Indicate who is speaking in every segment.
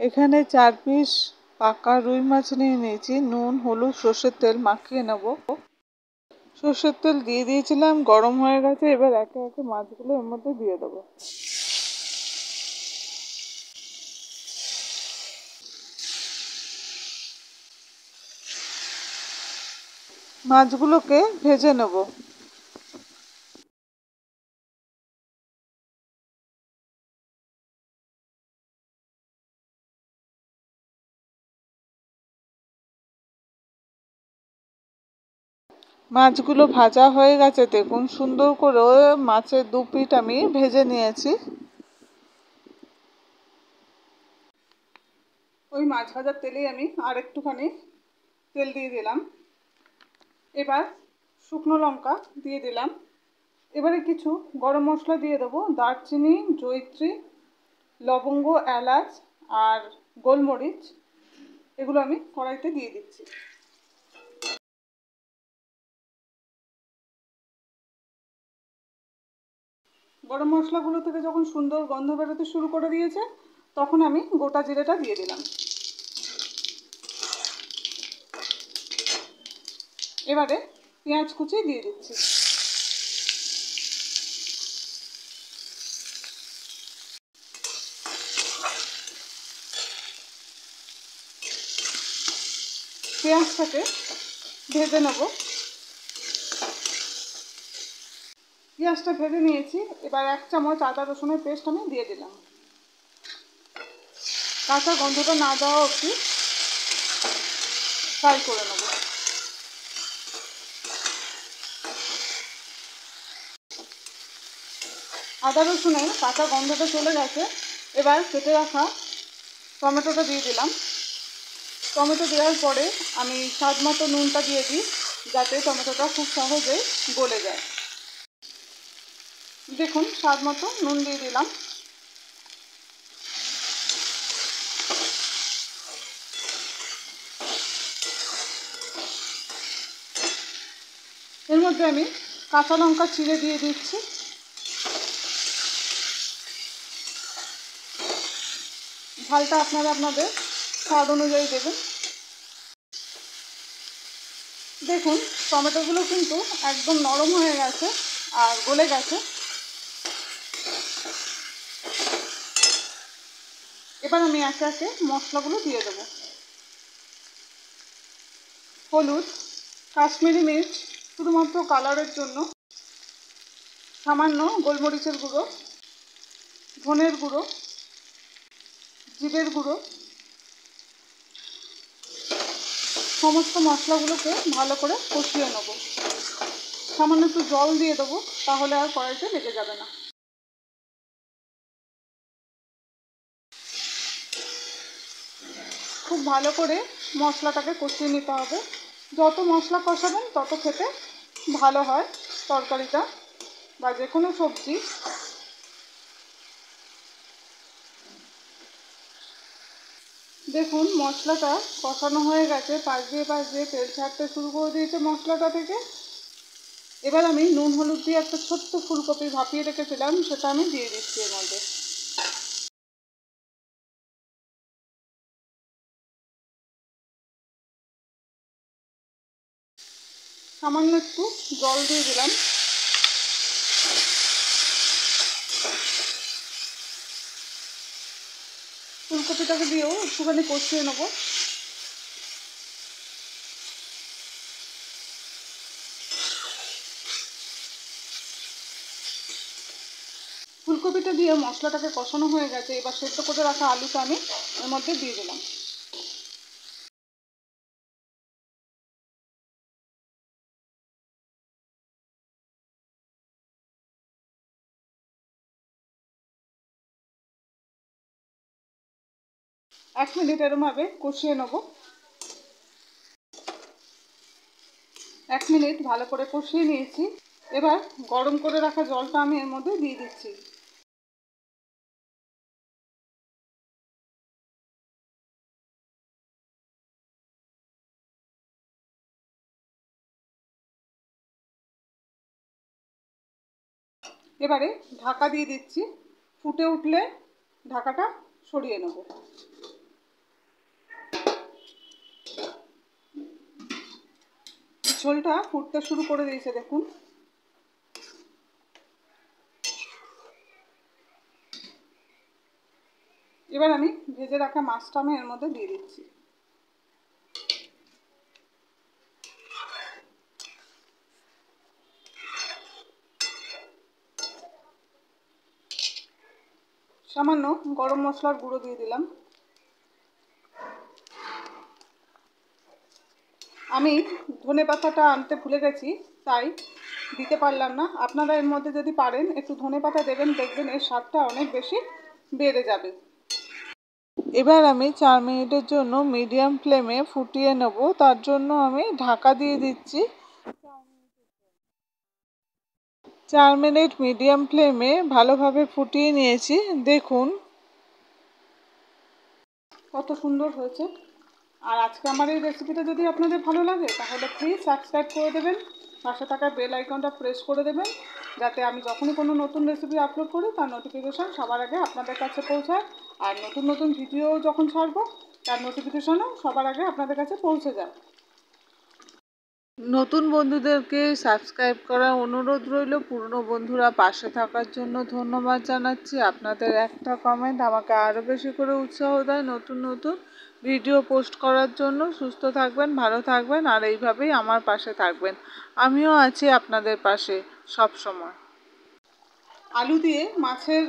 Speaker 1: এখানে 4 পিস পাকা রুই মাছ নিয়ে নিয়েছি। নুন, হলুদ, সর্ষের তেল মাখিয়ে নেব। সর্ষের তেল দিয়ে দিয়েছিলাম, গরম হয়ে গেছে। এবার একে একে মাছগুলো এর মধ্যে দিয়ে দেবো। মাছগুলোকে ভেজে নেব। মাছগুলো ভাজা হয়ে গেছে, দেখুন সুন্দর করে মাছের দু পিঠ আমি ভেজে নিয়েছি। ওই মাছ ভাজার তেলেই আমি আর একটুখানি তেল দিয়ে দিলাম। এবার শুকনো লঙ্কা দিয়ে দিলাম। এবারে কিছু গরম মশলা দিয়ে দেবো, দারচিনি, জয়িত্রী, লবঙ্গ, এলাচ আর গোলমরিচ। এগুলো আমি কড়াইতে দিয়ে দিচ্ছি। গরম মশলাগুলো থেকে যখন সুন্দর গন্ধ বেরোতে শুরু করে দিয়েছে, তখন আমি গোটা জিরেটা দিয়ে দিলাম। এবারে পেঁয়াজ কুচি দিয়ে দিচ্ছি। পেঁয়াজটাকে ভেজে নেব। পেঁয়াজটা ভেজে নিয়েছি। এবার 1 চামচ আদা রসুনের পেস্ট আমি দিয়ে দিলাম। কাঁচা গন্ধটা না দেওয়া অবধি ফ্রাই করে নেব। আদা রসুনের কাঁচা গন্ধটা চলে গেছে। এবার কেটে রাখা টমেটোটা দিয়ে দিলাম। টমেটো দেওয়ার পরে আমি স্বাদ মতো নুনটা দিয়ে দিই, যাতে টমেটোটা খুব সহজে গলে যায়। দেখুন স্বাদ মতো নুন দিয়ে দিলাম। এর মধ্যে আমি কাঁচা লঙ্কা চিড়ে দিয়ে দিচ্ছি। ঝালটা আপনারা আপনাদের স্বাদ অনুযায়ী দেবেন। দেখুন টমেটোগুলো কিন্তু একদম নরম হয়ে গেছে আর গলে গেছে। এবার আমি একে একে মশলাগুলো দিয়ে দেবো। হলুদ, কাশ্মীরি মির্চ শুধুমাত্র কালারের জন্য, সামান্য গোলমরিচের গুঁড়ো, ধনের গুঁড়ো, জিরের গুঁড়ো। সমস্ত মশলাগুলোকে ভালো করে কষিয়ে নেব। সামান্য একটু জল দিয়ে দেবো, তাহলে আর কড়াইতে লেগে যাবে না। খুব ভালো করে মশলাটাকে কষিয়ে নিতে হবে। যত মশলা কষাবেন তত খেতে ভালো হয় তরকারিটা বা যে কোনো সবজি। দেখুন মশলাটা কষানো হয়ে গেছে, পাশ দিয়ে তেল ছাড়তে শুরু করে দিয়েছে মশলাটা থেকে। এবার আমি নুন হলুদ দিয়ে একটা ছোট্ট ফুলকপি ভাপিয়ে রেখেছিলাম, সেটা আমি দিয়ে দিচ্ছি এর মধ্যে। সামান্য একটু জল দিয়ে দিলাম। ফুলকপিটাকে দিয়েও একটুখানি কষিয়ে নেবো। ফুলকপিটা দিয়ে মশলাটাকে কষানো হয়ে গেছে। এবার সেদ্ধ করে রাখা আলুটা আমি এর মধ্যে দিয়ে দিলাম। এক মিনিট এরমভাবে কষিয়ে নেব। 1 মিনিট ভালো করে কষিয়ে নিয়েছি। এবার গরম করে রাখা জলটা আমি এর মধ্যে দিয়ে দিচ্ছি। এবারে ঢাকা দিয়ে দিচ্ছি। ফুটে উঠলে ঢাকাটা সরিয়ে নেব। ঝোলটা ফুটতে শুরু করে দিয়েছে দেখুন। এবার আমি ভেজে রাখা মাছটা আমি এর মধ্যে দিয়ে দিচ্ছি। সামান্য গরম মশলার গুঁড়ো দিয়ে দিলাম। আমি ধনেপাতাটা আনতে ভুলে গেছি, তাই দিতে পারলাম না। আপনারা এর মধ্যে যদি পারেন একটু ধনেপাতা দেবেন, দেখবেন এর স্বাদটা অনেক বেশি বেড়ে যাবে। এবার আমি 4 মিনিটের জন্য মিডিয়াম ফ্লেমে ফুটিয়ে নেব। তার জন্য আমি ঢাকা দিয়ে দিচ্ছি। 4 মিনিট মিডিয়াম ফ্লেমে ভালোভাবে ফুটিয়ে নিয়েছি। দেখুন কত সুন্দর হয়েছে। আর আজকে আমার এই রেসিপিটা যদি আপনাদের ভালো লাগে তাহলে প্লিজ সাবস্ক্রাইব করে দেবেন, পাশে থাকা বেল আইকনটা প্রেস করে দেবেন, যাতে আমি যখনই কোনো নতুন রেসিপি আপলোড করি তার নোটিফিকেশান সবার আগে আপনাদের কাছে পৌঁছায়। আর নতুন নতুন ভিডিও যখন ছাড়বো তার নোটিফিকেশানও সবার আগে আপনাদের কাছে পৌঁছে যায়। নতুন বন্ধুদেরকে সাবস্ক্রাইব করার অনুরোধ রইল। পুরনো বন্ধুরা পাশে থাকার জন্য ধন্যবাদ জানাচ্ছি। আপনাদের একটা কমেন্ট আমাকে আরও বেশি করে উৎসাহ দেয় নতুন নতুন ভিডিও পোস্ট করার জন্য। সুস্থ থাকবেন, ভালো থাকবেন, আর এইভাবেই আমার পাশে থাকবেন। আমিও আছি আপনাদের পাশে সব সময়। আলু দিয়ে মাছের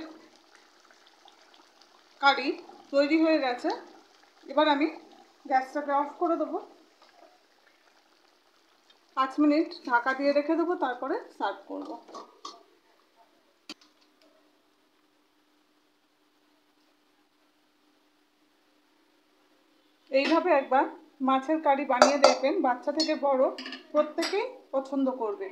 Speaker 1: কারি তৈরি হয়ে গেছে। এবার আমি গ্যাসটাকে অফ করে দেবো। 5 মিনিট ঢাকা দিয়ে রেখে দেবো, তারপরে সার্ভ করব। এইভাবে একবার মাছের কারি বানিয়ে দেখবেন, বাচ্চা থেকে বড় প্রত্যেকেই পছন্দ করবে।